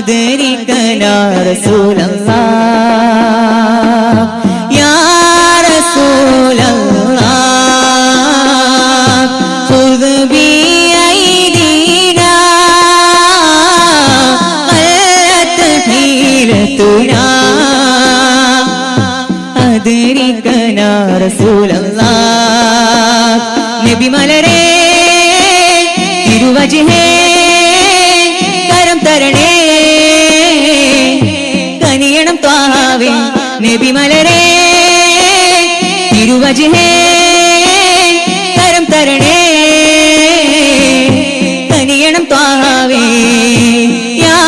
أدركنا رسول الله يا رسول الله خذ بأيدينا قلت حيلتنا أدركنا رسول الله നബി മലരേ തിരുവജഹേ കരം തരണേ കനിയണം ത്വാഹാവേ നബി മലരേ തിരുവജഹേ കരം തരണേ കനിയണം ത്വാഹാവേ യാ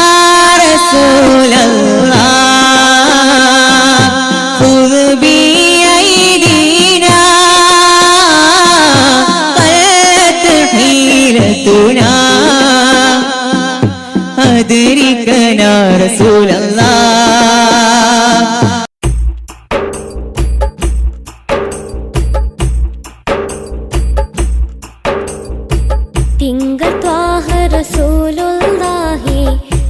റസൂലല്ലാഹ് ഖുദ് ബിഅയ്ദീനാ ഖലത് ഹീലതുനാ أدركنا رسول الله തിങ്കൾ ത്വാഹ റസൂലുള്ളാഹി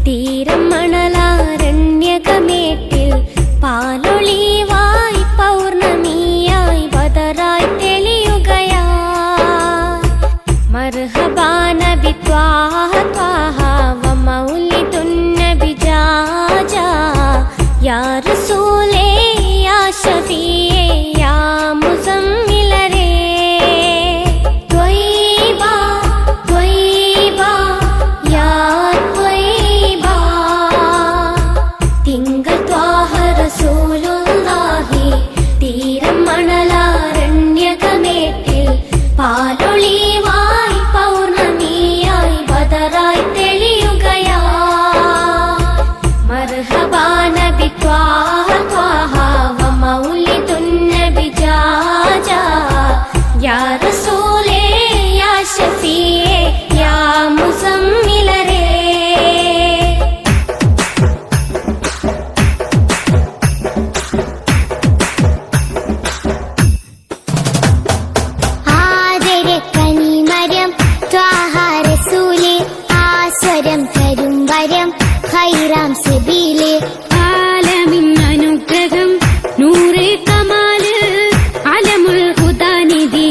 തീരം മണലാരണ്യകമേട്ടിൽ പാലൊളിവായി പൗർണമിയായി ബദറായി തെളിയുകയാ മർഹബാ നബി ത്വാഹ ത്വാഹ വമൗലിദുൻ നബി ജാജാ യാ റസൂലേ യാ ശഫീയേ യാ മുസമ്മിലരേ ത്വയ്യിബാ ത്വയ്യിബാ യാ ത്വയ്യിബാ തിങ്കൾ ത്വാഹ റസൂലുള്ളാഹി തീരം മണലാരണ്യകമേട്ടിൽ പാലൊളിവായി പൗർണമിയായി ബദറായി തെളിയുകയാ മർഹബാ നബി ത്വാഹ ത്വാഹ വമൗലിദുൻ നബി ജാജാ യാ റസൂലേ യാ ശഫീയേ യാ മുസമ്മിലരേ ആദരക്കനിമരം ത്വാഹ റസൂലേ ആസ്വരം തരും വരം ഖൈറാം സബീലേ ആലമിൻ അനുഗ്രഹം നൂറേ കമാല് അലമുൽ ഹുദാനിധി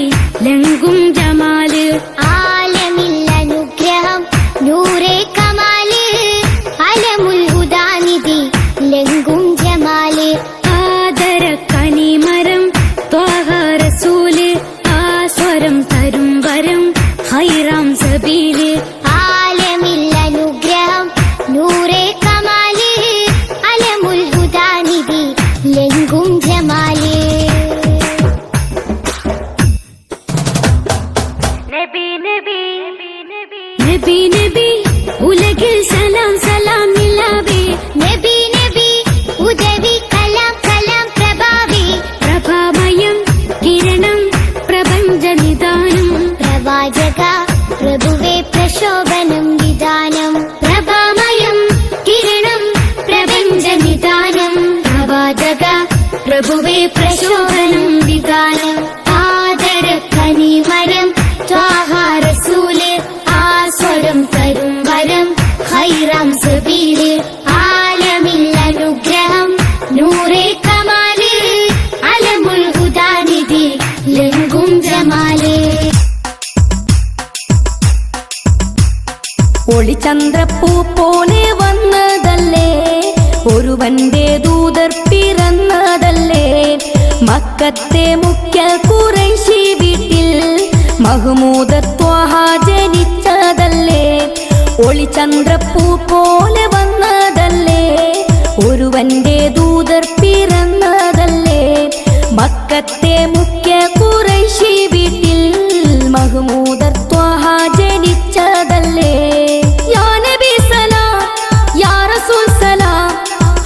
ലംഘും ജമാല് ആലമിൽ അനുഗ്രഹം നൂറേ കമാല് അലമുൽ ഹുദാനിധി ലംഘും ജമാല് ആദരക്കനിമരം ത്വാഹ റസൂല് ആസ്വരം തരും വരം ഖൈറാം സബീല് ആലമിൽ അനുഗ്രഹം നൂറേ കമാല് അലമുൽ ഹുദാനിധി ലംഘും ജമാല് നബി നബി നബി നബി ഉലകിൽ സലാം സലാം നിലാവേ നബി നബി ഉദവി കലാം കലാം പ്രഭാവി പ്രഭാമയം കിരണം പ്രപഞ്ച നിദാനം പ്രവാചക പ്രഭുവേ പ്രശോഭനം വിധാനം പ്രഭാമയം കിരണം പ്രപഞ്ച നിദാനം പ്രവാചക പ്രഭുവേ പ്രശോഭനം വിധാനം ആദരക്കനിമരം ത്വാഹ റസൂല് ആസ്വരം തരും വരം ഖൈറാം സബീല് ആലമിൽ അനുഗ്രഹം നൂറേ കമാല് അലമുൽ ഹുദാനിധി ലംഘും ജമാല് ഒളിചന്ദ്രപ്പൂ പോലെ വന്നതല്ലേ ഒരുവന്റെ ദൂതർ പിറന്നതല്ലേ മക്കത്തെ മുഖ്യ ഖുറൈശി വീട്ടിൽ മഹ്മൂദ് ത്വാഹ ജനിച്ചതല്ലേ ഒളിചന്ദ്രപ്പൂ പോലെ വന്നതല്ലേ ഒരുവന്റെ ദൂതർ പിറന്നതല്ലേ മക്കത്തെ മുഖ്യ ഖുറൈശി വീട്ടിൽ മഹ്മൂദ് ത്വാഹ ജനിച്ചതല്ലേ യാ നബി സലാം യാ റസൂൽ സലാം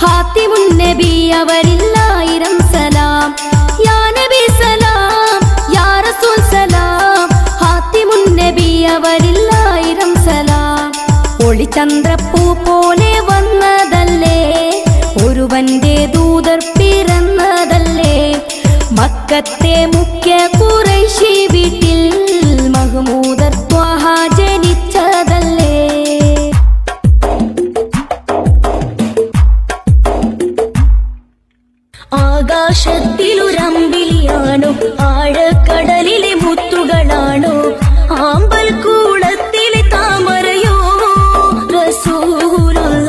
ഹാത്തിമുൻ നബി അവരില്ലായിരം സലാം യാ നബി സലാം യാ റസൂൽ സലാം ഹാത്തിമുൻ നബി അവരില്ലായിരം സലാം ഒളിചന്ദ്രപ്പൂ പോലെ വന്നതല്ലേ ഒരുവന്റെ ദൂതർ പിറന്നതല്ലേ മക്കത്തെ മുഖ്യ ഖുറൈശി വീട്ടിൽ മഹ്മൂദ് ത്വാഹ ജനിച്ചതല്ലേ ആകാശത്തിലൊരമ്പിളിയാണോ ആഴക്കടലിലെ മുത്തുകളാണോ ആമ്പൽ കൂടത്തിലെ താമരയോ റസൂലുള്ള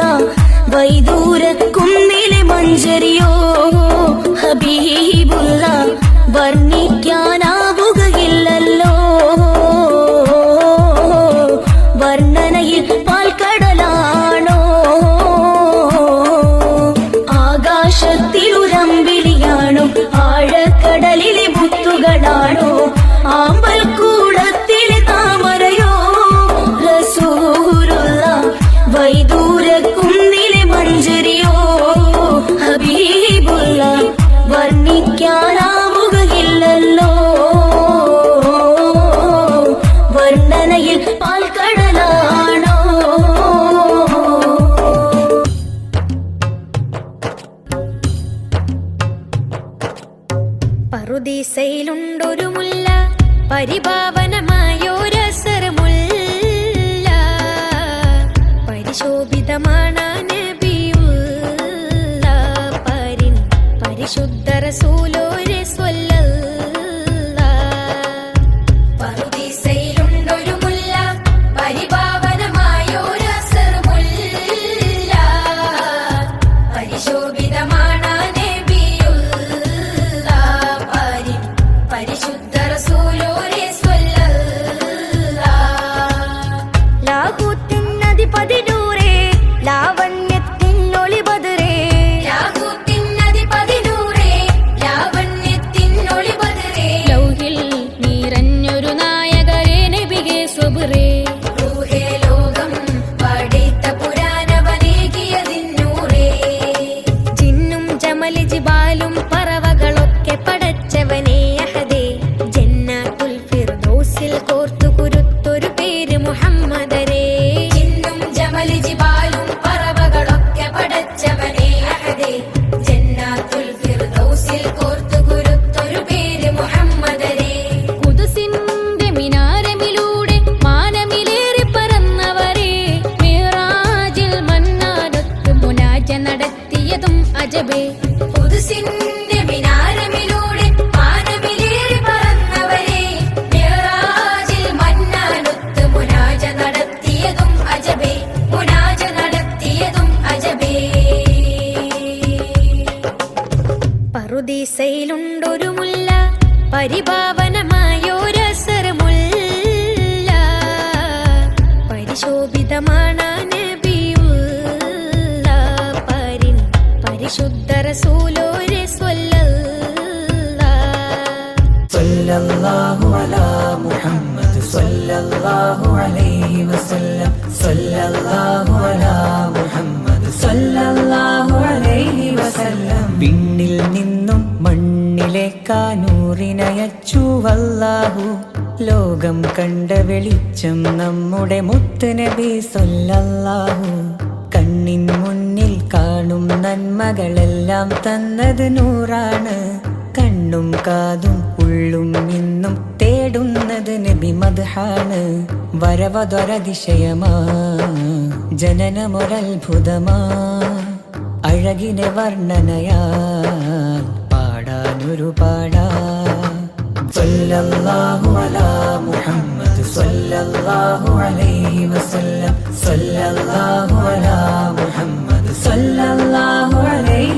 വൈദൂര കുന്നിലെ മഞ്ചരിയോ ഹബീബുള്ള വർണ്ണിക്കാനാവുകയില്ലല്ലോ വർണ്ണനയിൽ പാൽക്കടലാണോ ആകാശത്തിലൊരമ്പിളിയാണോ ആഴക്കടലിലെ മുത്തുകളാണോ ആമ്പൽ കൂടത്തിലെ താമരയോ റസൂലുള്ള വൈദൂര കുന്നിലെ മഞ്ചരിയോ ഹബീബുള്ള വർണ്ണിക്കാനാവുകയില്ലല്ലോ വർണ്ണനയിൽ പാൽക്കടലാണോ പറുദീസയിലുണ്ടൊരു മുല്ല പരിഭാവനമായൊരസരമുല്ല പരിശോഭിതമാണ് നബിയുള്ള പരിൻ പരിശുദ്ധ റസൂലോരെ സ്വല്ലല്ലാഹ് പറുദീസയിലുണ്ടൊരു മുല്ല പരിഭാവനമായൊരസരമുല്ല പരിശോഭിതമാണ് നബിയുള്ള പരിൻ പരിശുദ്ധ റസൂലോരെ സ്വല്ലല്ലാഹ് ലാഹൂത്തിൻ അധിപതി നൂറേ ലാവണ്യത്തിനൊളി ബദറേ ലാഹൂത്തിൻ അധിപതി നൂറേ ലാവണ്യത്തിനൊളി ബദറേ ലൗഹിൽ നിറഞ്ഞൊരു നായകരേ നബിയെ സ്വബറേ റൂഹേ ലോകം പഠിത്ത പുരാണവനേകിയതിന്നൂറേ ജിന്നും ജമല് ജിബാലും പറവകളൊക്കെ പടച്ചവനേ അഹദേ ജന്നാത്തുൽ ഫിർദൗസിൽ കോർത്തു കുരുത്തൊരു പേര് മുഹമ്മദരേ ജിന്നും ജമല് ജിബാലും പറവകളൊക്കെ പടച്ചവനേ അഹദേ ജന്നാത്തുൽ ഫിർദൗസിൽ കോർത്തു കുരുത്തൊരു പേര് മുഹമ്മദരേ ഖുദ്സിന്റെ മിനാരമിലൂടെ മാനമിലേറി പറന്നവരെ മിറാജിൽ മന്നാനൊത്ത് മുനാജ നടത്തിയതും അജബേ ഖുദ്സിന്റെ മിനാരമിലൂടെ മാനമിലേറി പറന്നവരെ മിറാജിൽ മന്നാനൊത്ത് മുനാജ നടത്തിയതും അജബേ മുനാജ നടത്തിയതും അജബേ പറുദീസയിലുണ്ടൊരു മുല്ല പരിഭാവനമായൊരസരമുല്ല പരിശോഭിതമാണ് നബിയുള്ള പരിൻ പരിശുദ്ധ റസൂലോരെ സ്വല്ലല്ലാഹ് സല്ലല്ലാഹു അലാ മുഹമ്മദ് സല്ലല്ലാഹു അലൈഹി വസല്ലം സല്ലല്ലാഹു അലാ മുഹമ്മദ് സല്ലല്ലാഹു അലൈഹി വസല്ലം വിണ്ണിൽ നിന്നും മണ്ണിലേക്കാനൂറിനയച്ചു വല്ലാഹു ലോകം കണ്ട വെളിച്ചം നമ്മുടെ മുത്ത് നബി സല്ലല്ലാഹു കണ്ണിൻ മുന്നിൽ കാണും നന്മകളെല്ലാം തന്നത് നൂറാണ് കണ്ണും കാതും ഉള്ളും ഇന്നും തേടുന്നത് നബി മദ്ഹാണ് വരവതൊരതിശയമാ ജനനമൊരത്ഭുതമാ അഴകിനെ വർണ്ണനയാൽ പാടാനൊരു പാടാ സല്ലല്ലാഹു അലാ മുഹമ്മദ് സല്ലല്ലാഹു അലൈഹി വസല്ലം സല്ലല്ലാഹു അലാ മുഹമ്മദ് സല്ലല്ലാഹു അലൈഹി